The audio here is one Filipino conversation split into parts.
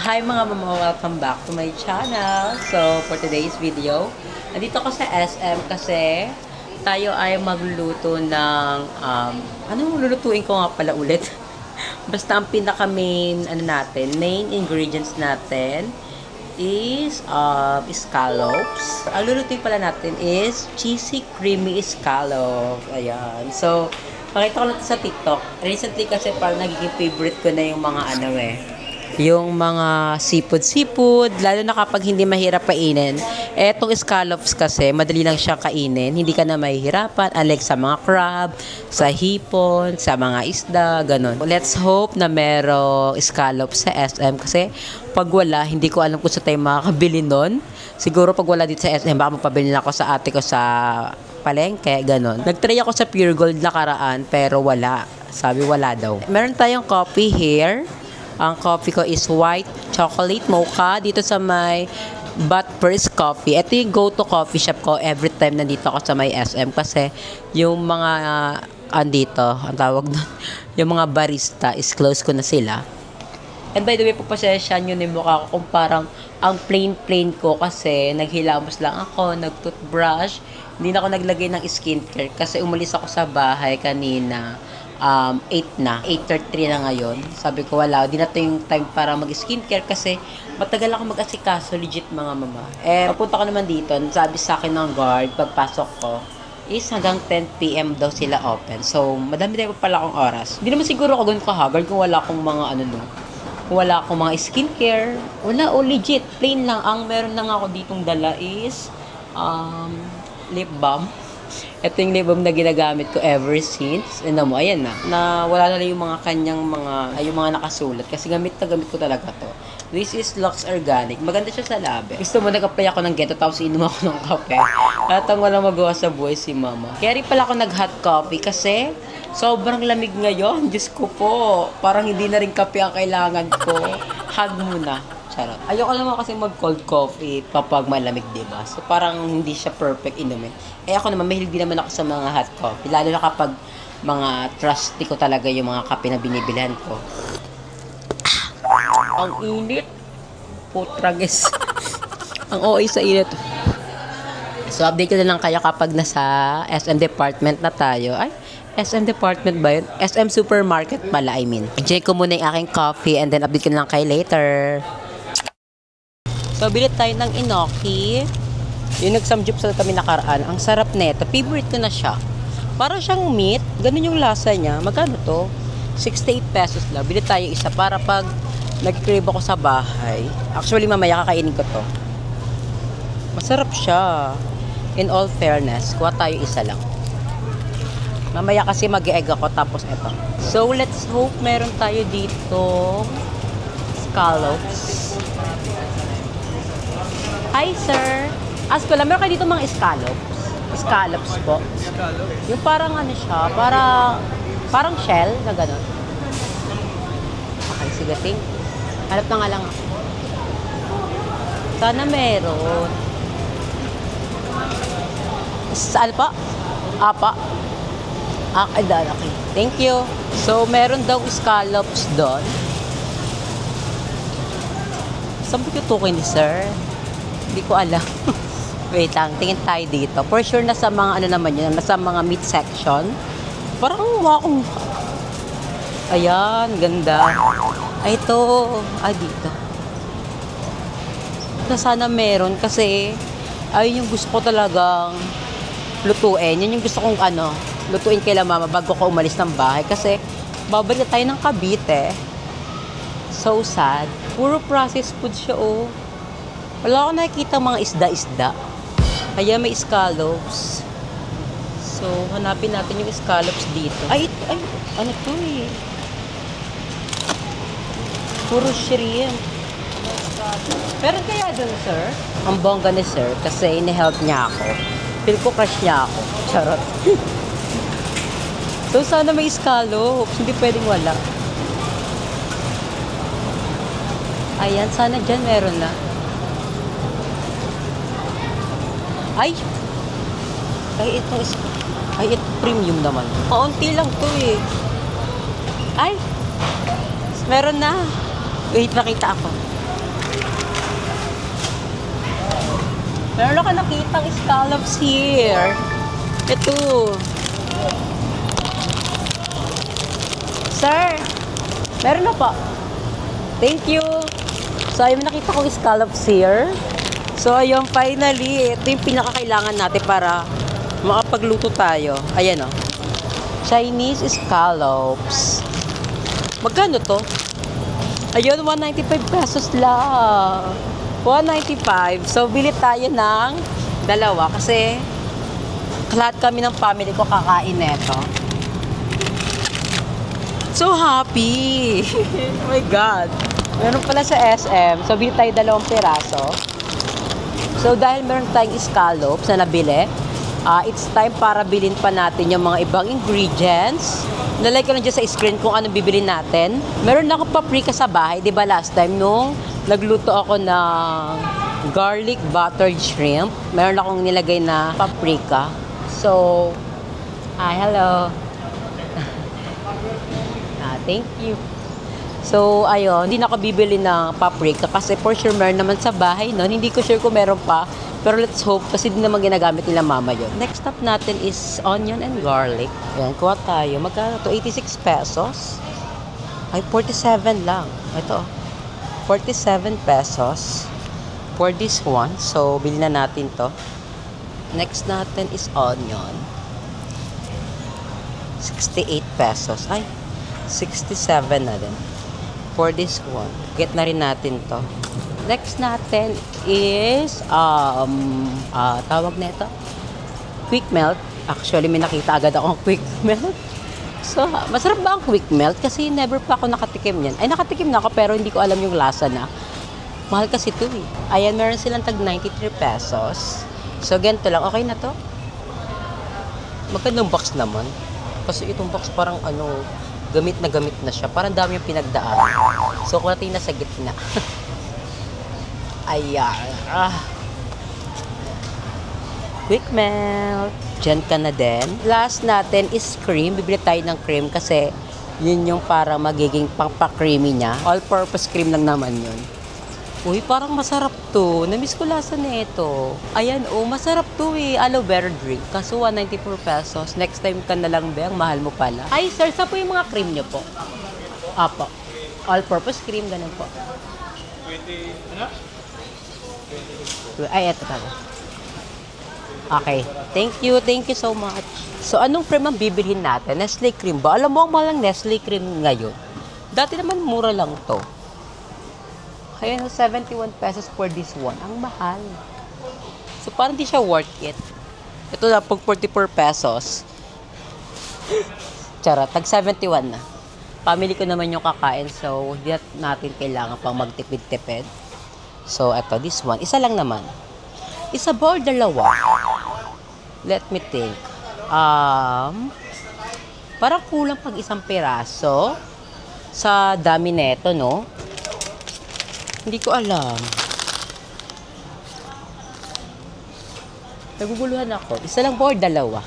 Hi mga mama, welcome back to my channel. So, for today's video, nandito ako sa SM kasi tayo ay magluluto ng, anong lulutuin ko nga pala ulit? Basta ang pinaka main, main ingredients natin is scallops. Ang lulutuin pala natin is cheesy creamy scallops. Ayan. So, pakita ko lang ito sa TikTok. Recently kasi parang nagiging favorite ko na yung mga yung mga seafood, lalo na kapag hindi mahirap kainin. Etong scallops kasi, madali lang siyang kainin. Hindi ka na mahihirapan, unlike sa mga crab, sa hipon, sa mga isda, ganun. Let's hope na merong scallops sa SM kasi pag wala, hindi ko alam kung saan tayo makakabili nun. Siguro pag wala dito sa SM, baka magpabili na ako sa ate ko sa palengke, ganun. Nagtry ako sa Pure Gold nakaraan, pero wala. Sabi wala daw. Meron tayong coffee here. Ang coffee ko is white chocolate mocha dito sa may But First Coffee. Ito yung go-to coffee shop ko every time nandito ako sa may SM kasi yung mga andito, ang tawag doon, yung mga barista is close ko na sila. And by the way, pagpasensyahan nyo yung mukha ko kung parang ang plain ko kasi naghilamos lang ako, nag-toothbrush, hindi na ako naglagay ng skincare kasi umalis ako sa bahay kanina. 8 na. 8:33 na ngayon. Sabi ko, wala. Di na ito yung time para mag-skincare kasi matagal ako mag-asikaso. Legit, mga mama. Papunta ko naman dito. Sabi sa akin ng guard, pagpasok ko, is hanggang 10 PM daw sila open. So, madami tayo pa pala akong oras. Hindi naman siguro ako ganun kahagard kung wala akong mga kung wala akong mga skincare. Wala, legit. Plain lang. Ang meron lang ako ditong dala is lip balm. Ito yung lip balm na ginagamit ko ever since. And mo, ayan na wala na yung mga kanyang yung mga nakasulat. Kasi gamit ko talaga to. This is Lux Organic. Maganda siya sa labi. Gusto mo, nag-apply ako ng keto tapos inom ako ng kape. At ang walang magawa sa buhay si mama. Kaya rin pala ako nag-hot coffee kasi sobrang lamig ngayon. Diyos ko po. Parang hindi na rin kape ang kailangan ko. Hug muna. Charot. Ayoko naman kasi mag-cold coffee kapag malamig, diba? So, parang hindi siya perfect inumin. Ako naman, mahilig din naman ako sa mga hot coffee. Lalo na kapag mga trusty ko talaga yung mga kape na binibilhan ko. Ang init. Putragis. Ang OA sa init. So, update ko na lang kayo kapag nasa SM department na tayo. Ay, SM department ba yun? SM supermarket pala, I mean. Enjoy ko muna yung aking coffee and then update ko na lang kayo later. So, bilit tayo ng inoki. Yung nagsamjupsal kami nakaraan. Ang sarap nito. Favorite ko na siya. Para siyang meat. Ganun yung lasa niya. Magkano to? 68 pesos lang. Bilit tayo isa para pag nag-crave ako sa bahay. Actually, mamaya kakainin ko to. Masarap siya. In all fairness, kuha tayo isa lang. Mamaya kasi mag-egg ako tapos eto. So, let's hope meron tayo dito scallops. Hi, sir. Ask ko lang, meron kayo dito mga scallops? Scallops po. Scallops? Yung parang siya, parang shell na gano'n. Okay, sige, ting. Hanap na nga lang ako. Sana meron. Saan po? Apa? Okay. Thank you. So, meron daw scallops doon. Saan ba tutukoy ni sir? Hindi ko alam. Wait lang, tingin tayo dito. For sure nasa mga naman yun, nasa mga meat section. Parang wakong. Ayan, ganda. Ay, ito. Ay, dito. Sana meron kasi ayun yung gusto ko talagang lutuin. Yun yung gusto kong lutuin kay mama bago ko umalis ng bahay. Kasi babalik tayo ng Cavite. So sad. Puro processed food siya, oh. Wala akong nakikita mga isda-isda. Kaya may scallops. So, hanapin natin yung scallops dito. Ay, ano to eh. Puro shrimp. Pero kaya dun, sir? Ang bongga ni sir kasi ini-help niya ako. Feel ko crush niya ako. Charot. So, sana may scallops. Hindi pwedeng wala. Ayan, sana dyan meron na. Ay, ito premium naman. Kaunti lang to eh. Ay, meron na. Wait, nakita ako. Meron ako nakitang scallops here. Ito. Sir, meron na po. Thank you. So, ayun, nakita kong scallops here. So, ayun, finally, ito yung pinakakailangan natin para makapagluto tayo. Ayan, oh. Chinese scallops. Magkano to? Ayun, 195 pesos lang. 195. So, bili tayo ng dalawa kasi lahat kami ng family ko kakain neto. So happy! Oh my God! Meron pala sa SM. So, bili tayo 2 piraso. So, dahil meron tayong scallops na nabili, it's time para bilhin pa natin yung mga ibang ingredients. Nalike ko lang dyan sa screen kung ano bibili natin. Meron na akong paprika sa bahay. Diba last time nung nagluto ako ng garlic buttered shrimp, meron akong nilagay na paprika. So, hello. Thank you. So, ayun, hindi na ako bibili ng paprika kasi for sure meron naman sa bahay, no? Hindi ko sure kung meron pa. Pero let's hope kasi hindi naman ginagamit nila mama yun. Next stop natin is onion and garlic. Ayan, kuha tayo. Magkano to? 86 pesos. Ay, 47 lang. Ito, 47 pesos for this one. So, bilhin na natin to. Next natin is onion. 68 pesos. Ay, 67 na din. For this one. Get na rin natin to. Next natin is, tawag na ito, quick melt. Actually, may nakita agad akong quick melt. So, masarap ba ang quick melt? Kasi never pa ako nakatikim yan. Ay, nakatikim na ako pero hindi ko alam yung lasa na. Mahal kasi ito eh. Ayan, meron silang tag 93 pesos. So, ganito lang. Okay na to? Magandang box naman. Kasi itong box parang gamit na siya. Parang dami yung pinagdaan. So, kung natin na sa gitna. Ayan. Quick melt. Diyan ka na din. Last natin is cream. Bibili tayo ng cream kasi yun yung parang magiging pang-creamy niya. All-purpose cream lang naman yun. Uy, parang masarap to. Namiss ko lasa na ito. Ayan, masarap to eh. Aloe vera drink. Kaso 194 pesos. Next time ka na lang ba? Ang mahal mo pala. Ay, sir, sa po yung mga cream nyo po? Apo. All-purpose cream, ganun po. 20, ano? Ay, eto tayo. Okay. Thank you so much. So, anong cream ang bibilhin natin? Nestle cream ba? Alam mo, ang mahal ng Nestle cream ngayon. Dati naman, mura lang to. Ayan, 71 pesos for this one. Ang mahal. So, parang di siya worth it. Ito na, pag 44 pesos. Charot, tag 71 na. Family ko naman yung kakain, so hindi natin kailangan pang magtipid-tipid. So, ito, this one. Isa lang naman. Isa ba or dalawa? Let me think. Parang kulang pag isang piraso sa dami neto, no? Hindi ko alam. Naguguluhan ako. Isa lang ba or dalawa?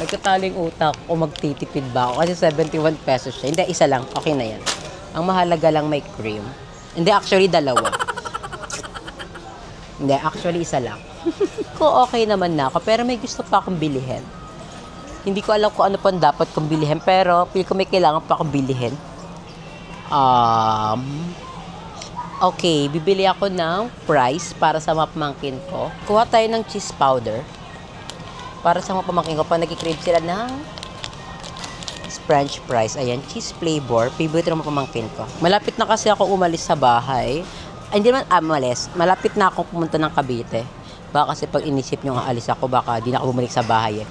Nagkataling utak o magtitipid ba ako? Kasi 71 pesos siya. Hindi, isa lang. Okay na yan. Ang mahalaga lang may cream. Hindi, actually, dalawa. Hindi, actually, isa lang. Ko okay naman na ako, pero may gusto pa akong bilihin. Hindi ko alam kung ano pa dapat kong bilihin, pero feel ko may kailangan pa akong bilihin. Okay, bibili ako ng fries para sa mga pamangkin ko. Kuha tayo ng cheese powder. Para sa mga pamangkin ko, pag nag-crave sila ng French fries. Ayan, cheese flavor. Favorite ng mga pamangkin ko. Malapit na kasi ako umalis sa bahay. Ay, hindi naman umalis. Malapit na akong pumunta ng Cavite. Baka kasi pag inisip nyo nga alis ako, baka di na ako bumalik sa bahay eh.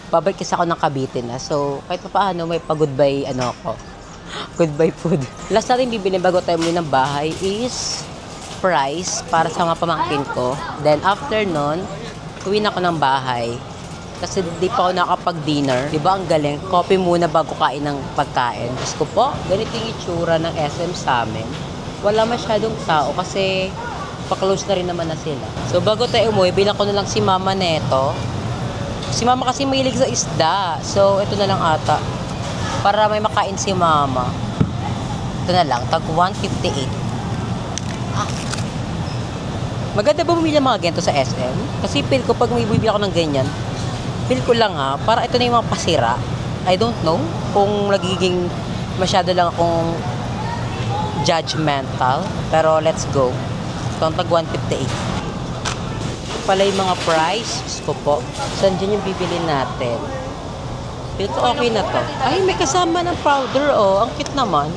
Pabalik kasi ako ng Cavite na. So, kahit pa paano, may pa-goodbye ako. Goodbye food. Last natin bibili bago tayo muli ng bahay is fries para sa mga pamangkin ko. Then after nun, uwi na ako ng bahay. Kasi di pa ako nakapag-dinner. Diba ang galing? Coffee muna bago kain ng pagkain. Diyos ko po, ganito yung itsura ng SM sa amin. Wala masyadong tao kasi pa-close na rin naman na sila. So bago tayo umuwi, bilang ko na lang si mama neto. Si mama kasi mahilig sa isda. So ito na lang ata. Para may makain si mama. Ito na lang, tag 158. Maganda ba bumili ng mga ganito sa SM? Kasi feel ko pag may bibili ako ng ganyan, feel ko lang ha, para ito na yung mga pasira. I don't know kung nagiging masyado lang akong judgmental. Pero let's go. Itong tag 158. Pala yung mga price ko po. Saan dyan yung bibili natin? Feel ko okay na to. Ay, may kasama ng powder oh. Ang cute naman.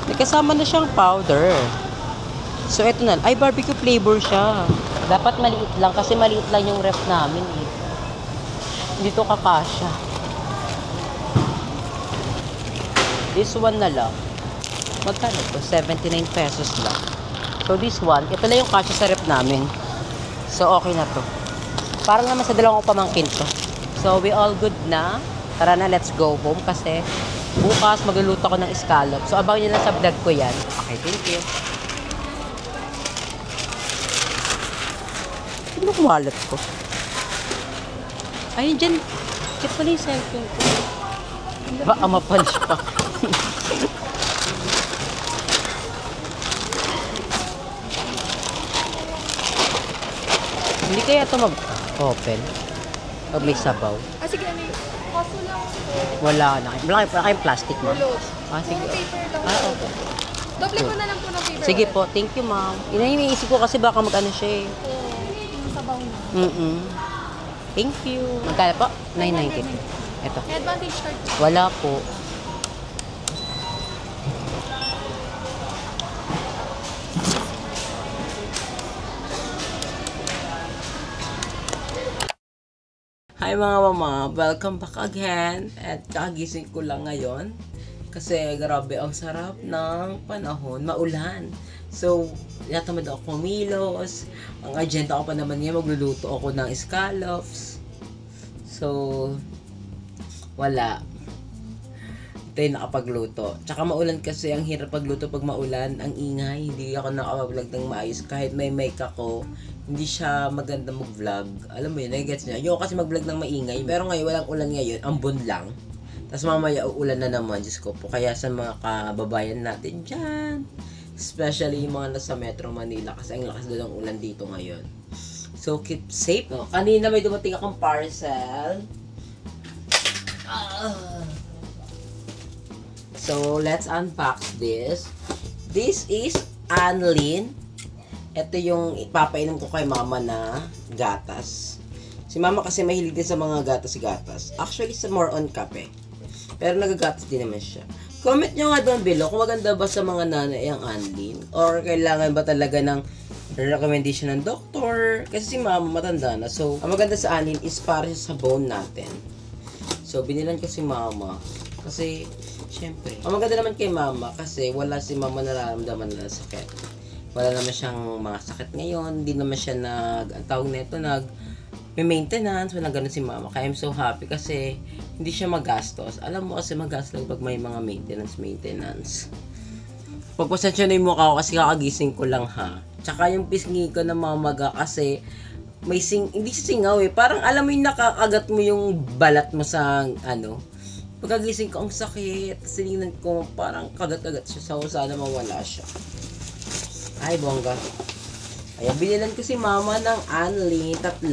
May kasama na siyang powder. So, eto na. Ay, barbecue flavor siya. Dapat maliit lang kasi maliit lang yung ref namin eh. Dito kakasya. This one na lang. Magkano to? 79 pesos lang. So, this one, ito lang yung kasya sa ref namin. So, okay na to. Parang naman sa dalawang pamangkin to. So, we all good na. Tara na, let's go home kasi bukas magluluto ako ng scallop. So, abangan nyo lang sa vlog ko yan. Okay, thank you. Ano yung wallet ko? Ayun dyan. Check pala yung cellphone ko. Baka mapunch pa. Hindi kaya ito mag-open? Pag may sabaw. Ah, sige, ano yung kaso lang po. Wala na. Wala kayong plastic mo. Ulot. Ah, sige. Paper lang. Ah, okay. Doble ko na lang po ng paper. Sige po. Thank you, ma'am. Iniisip ko kasi baka mag-ano siya eh. Yung sabaw na. Thank you. Magkano po? 9.90. Ito. May advantage card. Wala po. Hi mga mama, welcome back again. At kakagising ko lang ngayon kasi grabe ang sarap ng panahon, maulan. So, natamad ako kumilos. Ang agenda ko pa naman ngayon, magluluto ako ng scallops. So, wala. Ito yung nakapagluto. Tsaka maulan kasi, ang hirap pagluto pag maulan, ang ingay. Hindi ako nakapag-vlog ng maayos. Kahit may mic ako, hindi siya maganda mag-vlog. Alam mo yun, nagigets niya. Ayoko kasi mag-vlog ng maingay. Pero ngayon, walang ulan ngayon. Ambon lang. Tapos mamaya, uulan na naman. Diyos ko po. Kaya sa mga kababayan natin dyan, especially yung mga nasa Metro Manila, kasi ang lakas doon ng ulan dito ngayon. So, keep safe. No? Kanina may dumating akong parcel. So, let's unbox this. This is Anlin. Ito yung ipapainom ko kay mama na gatas. Si mama kasi mahilig din sa mga gatas-gatas. Actually, sa more on kape. Pero nagagatas din naman siya. Comment nyo nga doon below kung maganda ba sa mga nanay ang Anlin. Or kailangan ba talaga ng recommendation ng doktor. Kasi si mama matanda na. So, ang maganda sa Anlin is para sa bone natin. So, binilan ko si mama. Kasi, syempre, ang maganda naman kay mama kasi wala si mama nararamdaman na sakit. Wala naman siyang mga sakit ngayon. Hindi naman siya ang tawag nito, may maintenance. Wala ganun si mama. Kaya I'm so happy kasi hindi siya magastos. Alam mo kasi magastos pag may mga maintenance. Pagpasensya na yung mukha ko kasi kakagising ko lang ha. Tsaka yung pisngi ko na mamaga kasi may hindi siya singaw eh. Parang alam mo yung nakakagat mo yung balat mo sa pagkagising ko, ang sakit. Sinignan ko, parang kagat-kagat siya. So, sana mawala siya. Ay, bongga. Ayan, binilan ko si mama ng Anlin, 3.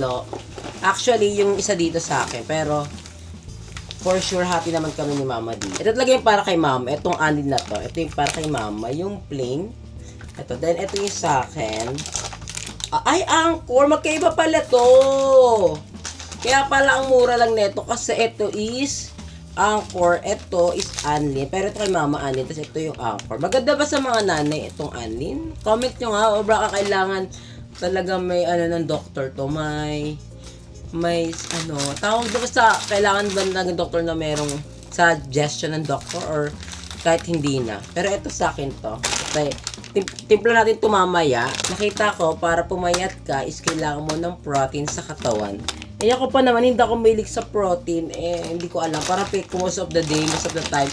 Actually, yung isa dito sa akin. Pero, for sure, happy naman kami ni mama dito. Ito talaga yung para kay mama. Itong Anlin na to. Ito yung para kay mama. Yung plain. Ito. Then, ito yung sa akin. Ay, Angkor. Magkaiba pala to. Kaya pala ang mura lang neto. Kasi ito is Angkor, ito is Anlin. Pero ito kay mama Anlin. Tapos ito yung Angkor. Maganda ba sa mga nanay itong Anlin? Comment nyo nga. O baka kailangan talaga may ng doktor to. May tawag ba sa kailangan ba ng doktor na merong suggestion ng doktor or kahit hindi na. Pero ito sa akin to. Okay. Timpla natin ito mamaya. Nakita ko, para pumayat ka is kailangan mo ng protein sa katawan. Eh ako pa naman, hindi ako mahilig sa protein. Hindi ko alam. Parang most of the day, most of the time,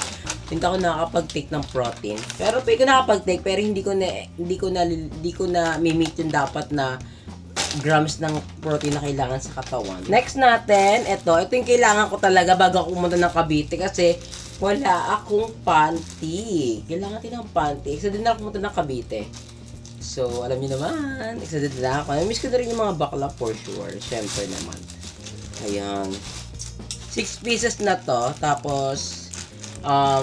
hindi ako nakakapag-take ng protein. Pero ko nakakapag-take, pero hindi ko na mi-meet yung dapat na grams ng protein na kailangan sa katawan. Next natin, ito yung kailangan ko talaga bago ako pumunta ng Cavite kasi wala akong panty. Kailangan natin ng panty. So, din na ako pumunta ng Cavite. So, alam niyo naman, excited na ako. Namiss ko na rin yung mga bakla for sure. Siyempre naman. Ayan. 6 pieces na to. Tapos,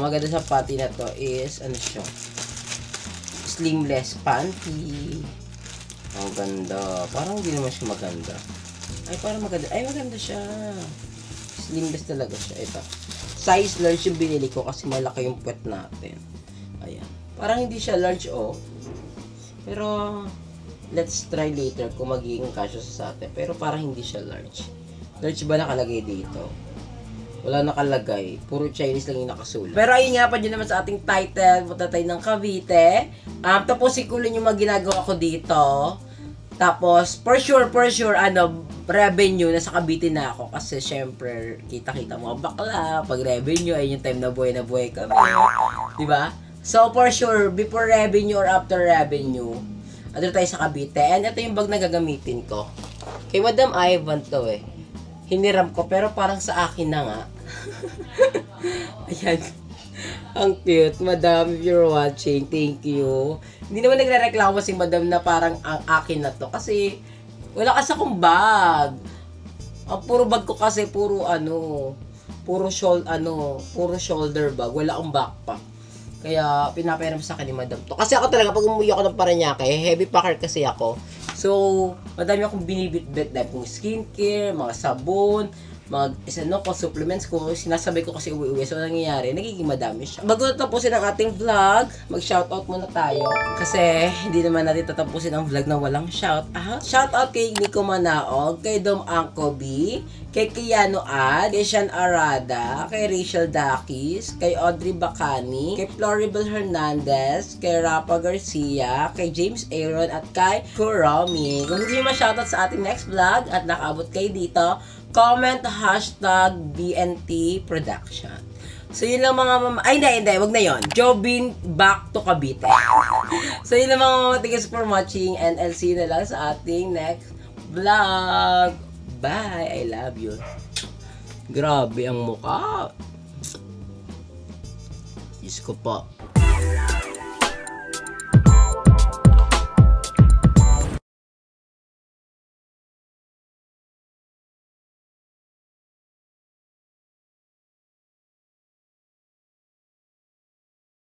maganda sa panty na to is, ano siya? Slimless panty. Ang ganda. Parang hindi naman siya maganda. Ay, parang maganda. Ay, maganda siya. Slimless talaga siya. Ito. Size large yung binili ko kasi malaki yung puwet natin. Ayan. Parang hindi siya large, oh. Pero, let's try later kung magiging kasya sa atin. Pero parang hindi siya large. Large ba nakalagay dito? Wala nakalagay. Puro Chinese lang yung nakasulat. Pero ayun nga pa din naman sa ating title. Punta tayo ng Cavite. Tapusin ko lang yung mga ginagawa ko dito. Tapos, for sure, revenue, nasa Cavite na ako. Kasi syempre, kita-kita mga bakla. Pag revenue, ayun yung time na buhay kami. Diba? So, for sure, before revenue or after revenue, andun tayo sa Cavite. And ito yung bag na gagamitin ko. Kay Madam Ivan to eh. Hiniram ko, pero parang sa akin na nga. Ayan. Ang cute. Madam, if you're watching, thank you. Hindi naman nagre-reklamo si Madam na parang ang akin na to. Kasi, wala kasi akong bag. Ang puro bag ko kasi, puro shoulder bag. Wala akong backpack. Kaya, pinapairam sa akin ni Madam to. Kasi ako talaga, pag umuwi ako ng Paranaque, heavy packer kasi ako. So, madami akong binibit-bit dahil kung skincare, mga sabon, supplements ko, sinasabay ko kasi uwi-uwi. So, nangyayari, nagiging madami siya. Bago tapusin ang ating vlog, mag-shoutout muna tayo. Kasi, hindi naman natin tatapusin ang vlog na walang shoutout. Shoutout kay Nico Manaog, kay Dom Angko B, kay Kiano Ad, kay Sean Arada, kay Rachel Dakis, kay Audrey Bacani, kay Floribel Hernandez, kay Rafa Garcia, kay James Aaron, at kay Kuromi. Kung gusto nyo ma-shoutout sa ating next vlog at nakaabot kayo dito, comment #BNT Production. So, yun lang mga ay, hindi. Wag na yun. Jobin back to Cavite. So, yun lang mga thanks for watching and I'll see you na lang sa ating next vlog. Bye! I love you. Grabe ang mukha. Diyos ko po.